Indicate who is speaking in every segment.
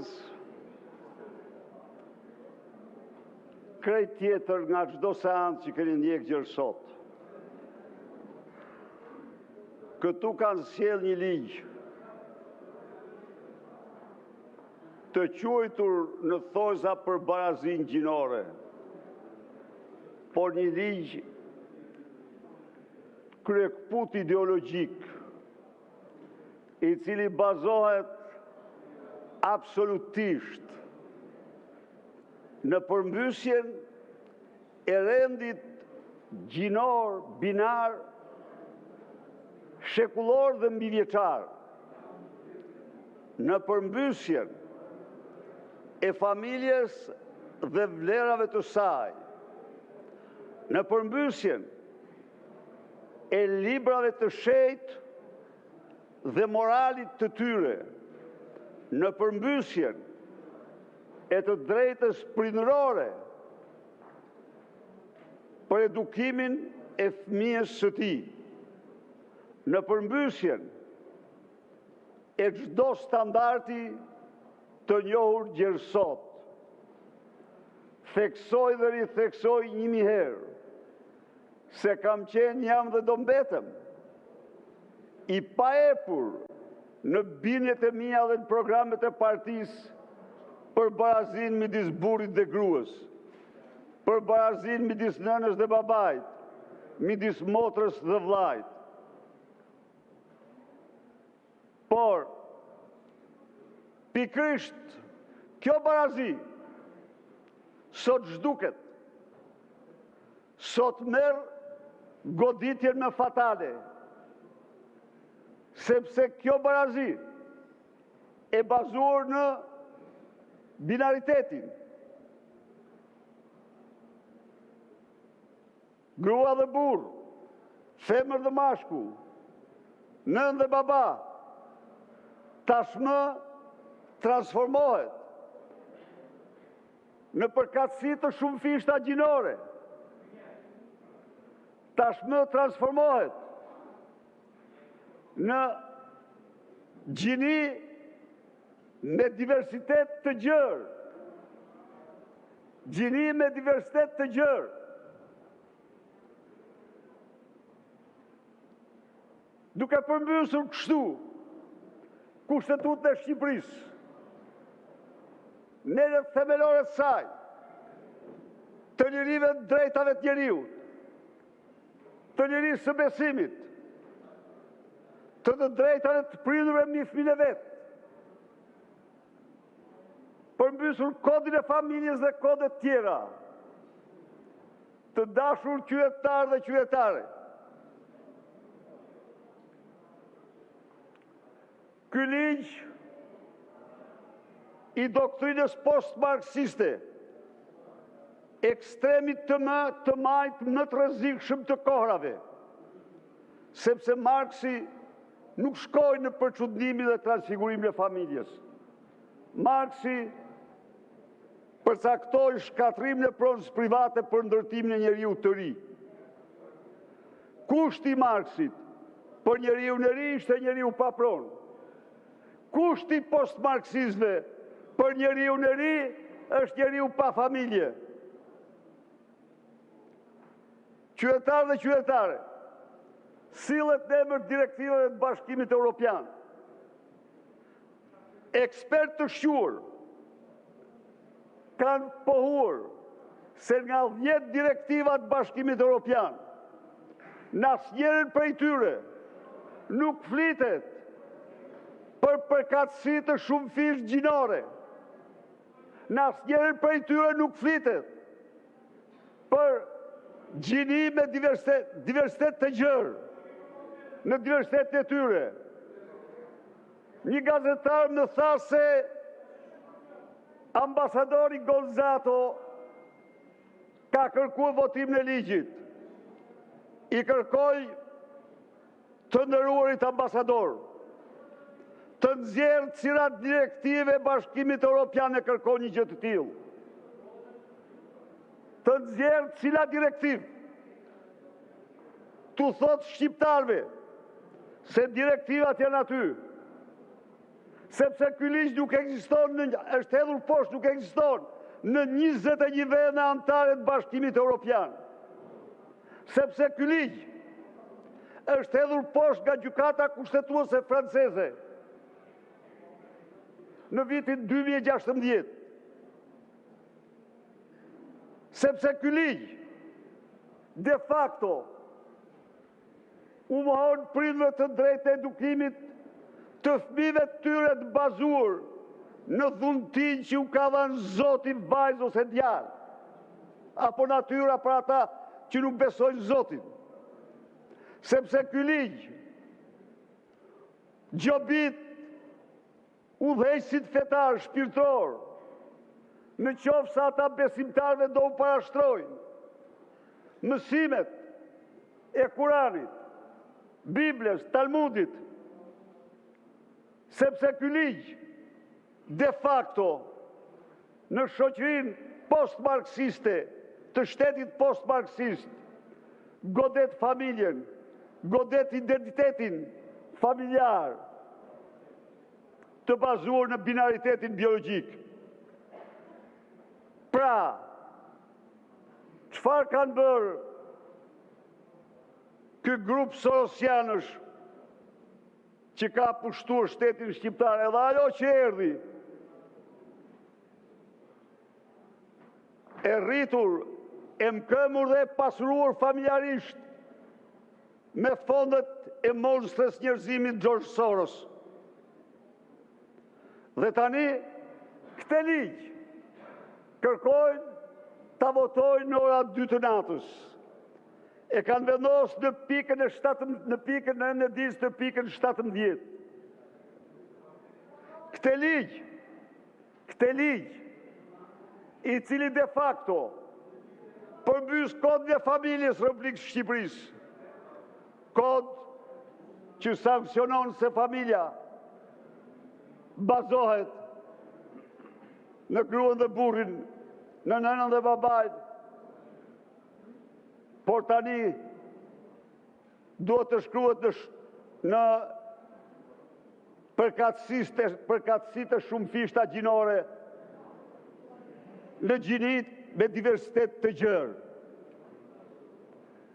Speaker 1: seancë krejt tjetër nga çdo seancë që keni ndjekë gjërë sot. Këtu kanë sjell një ligj të quajtur në thojza për barazinë gjinore, por një ligj kryekput ideologjik, i cili bazohet absolutisht në përmbysjen e rendit gjinor, binar, shekullor dhe mbivjeçar, në përmbysjen e familjes dhe vlerave të saj, në përmbysjen e librave të shenjtë dhe moralit të tyre, në përmbysjen e të drejtës prindërore për edukimin e fëmijës së tij, në përmbysjen e çdo standardi të njohur gjërë sot. Theksoj dhe ritheksoj 1000 herë se kam qenë, jam dhe do mbetem i paepur në bindjet e mia dhe në programet e partisë për barazinë midis burrit dhe gruas, për barazinë midis nënës dhe babait, midis motrës dhe vllajt. Por, pikërisht, kjo barazi sot zhduket, sot merr goditjen me fatale, sepse kjo barazi e bazuar në binaritetin. Grua dhe burr, femër dhe mashkull, nën dhe baba, tashmë transformohet në përkatësi të shumë fishta gjinore. Tashmë transformohet në gjini me diversitet të gjerë. Gjini me diversitet të gjerë. Duke përmbysur kështu Kushtetutën e Shqipërisë, nerët themelore të saj, të lirive të drejtave të njeriut, të lirisë së besimit, të drejtave të prindërve mbi fëmijët e vet, përmbysur kodin e familjes dhe kodet tjera, të dashur qytetar dhe qytetare. Ky ligj i doktrinës post-marksiste, ekstremit të majt më të rrezikshëm të kohrave, sepse Marksi nuk shkoi në përçudnimin dhe transfigurimin e familjes. Marksi përcaktoi shkatrimin e pronës private për ndërtimin e njeriut të ri. Kushti i Marksit për njeriun e ri ishte njeriu pa pronë. Kushti post-marksizme për njeriun e ri është njeriu pa familje. Qytetar dhe qytetare, sillet në emër direktivave të Bashkimit Evropian. Ekspertë të shquar kanë pohuar se nga 10 direktiva të Bashkimit Evropian, në asnjërin prej tyre nuk flitet për përkatësi të shumë fish gjinore. Në asnjërin prej tyre nuk flitet për gjini me diversitet të gjerë, në diversitet të tyre. Një gazetar më tha se ambasadori Gonzato ka kërkuar votimin e ligjit. I kërkoj të nderuarit ambasador të nxjerrë cilat direktive Bashkimit Evropian e kërkon një gjë të tillë. Të nxjerrë cilat direktivë tu thot shqiptarve se direktivat janë aty, sepse ky ligj nuk ekziston, është hedhur poshtë, nuk ekziston në 21 vende anëtare të Bashkimit Evropian. Sepse ky ligj është hedhur poshtë nga gjykata kushtetuese franceze në vitin 2016. Sepse ky ligj de facto u mohon prindërve të drejtë e edukimit të fëmijëve të tyre të bazuar në dhuntin që u ka dhënë Zoti vajzë ose djalë, apo natyra për ata që nuk besojnë Zotin. Sepse ky ligj gjobit udhëheqësit fetar shpirtëror, në qoftë se ata besimtarëve do u parashtrojnë mësimet e Kuranit, Biblës, Talmudit, sepse ky ligj de facto në shoqërinë post-marksiste të shtetit post-marksist godet familjen, godet identitetin familjar të bazuar në binaritetin biologjik. Pra, çfarë kanë bërë ky grup sorosianësh që ka pushtuar shtetin shqiptar, edhe ajo që erdhi, e rritur, e mkëmur dhe pasuruar familjarisht me fondet e monstres njerëzimit George Soros. Dhe tani, këtë ligj kërkojnë ta votojnë në ora 2 të natës. E kanë vendosur në pikën e 17, në pikën e nedis të pikën 17. Këtë ligj, i cili de facto përmbys kodin e familjes Republikës së Shqipërisë, kod që sankcionon se familja bazohet në gruan dhe burrin, në nënën dhe babajt, por tani duhet të shkruhet në përkatësi të shumë fishta gjinore në gjinit me diversitet të gjerë.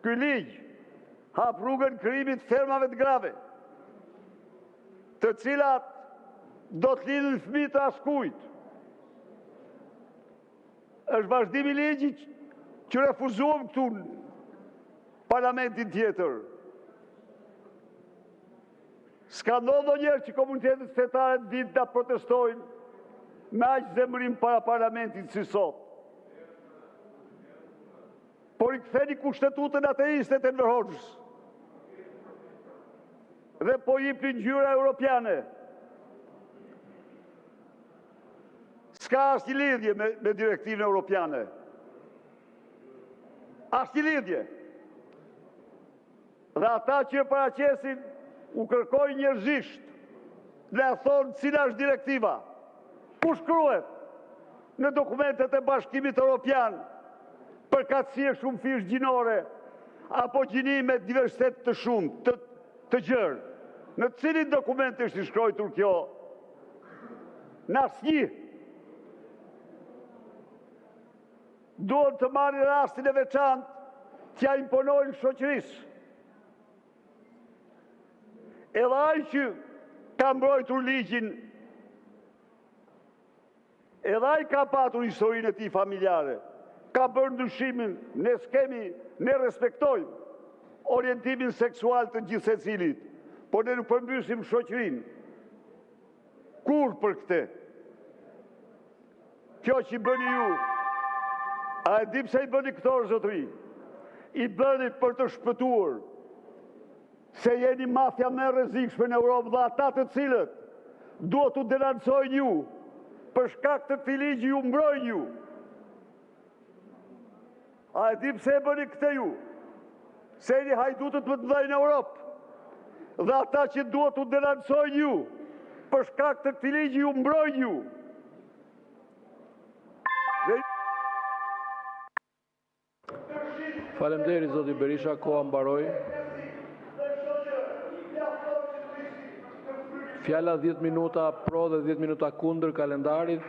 Speaker 1: Ky ligj hap rrugën krijimit fermave të grave, të cilat do të lidhin fëmijë të askujt. Është vazhdimi i ligjit që refuzuam këtu në parlamentin tjetër. S'ka ndodhur ndonjëherë që komunitetet fetare të vinë ta protestojnë me aq zemërim para parlamentit si sot. Por i ktheni kushtetutën ateiste të Enver Hoxhës dhe po jepni ngjyra europiane. S'ka asnjë lidhje me direktivën europiane. Asnjë lidhje. Dhe ata që e paraqesin u kërkojnë njerëzisht dhe thonë cila është direktiva. Ku shkruhet në dokumentet e Bashkimit Evropian përkatësie shumë fish gjinore apo gjini me diversitet të shumë, të gjerë. Në cilin dokument është i shkruar kjo? Në asnjë. Duhet të marrin rastin e veçantë t'ja imponojnë shoqërisë. Edhe ai që ka mbrojtur ligjin, edhe ai ka patur historinë e tij familjare, ka bërë ndryshimin, ne respektojmë orientimin seksual të gjithë secilit, por ne nuk përmbysim shoqërinë. Kur për këtë? Kjo që i bëni ju, a e di pse i bëni këto, zotëri? I bëni për të shpëtuar se jeni mafja më e rrezikshme në Europë dhe ata të cilët duhet t'u denancojnë ju për shkak të këtij ligji ju mbrojnë ju. A e di pse e bëni këtë ju? Se jeni hajdutët më të mëdhenj në Europë dhe ata që duhet t'u denancojnë ju për shkak të këtij ligji ju mbrojnë ju.
Speaker 2: Faleminderit zoti Berisha, koha mbaroi. Fjala 10 minuta pro dhe 10 minuta kundër kalendarit.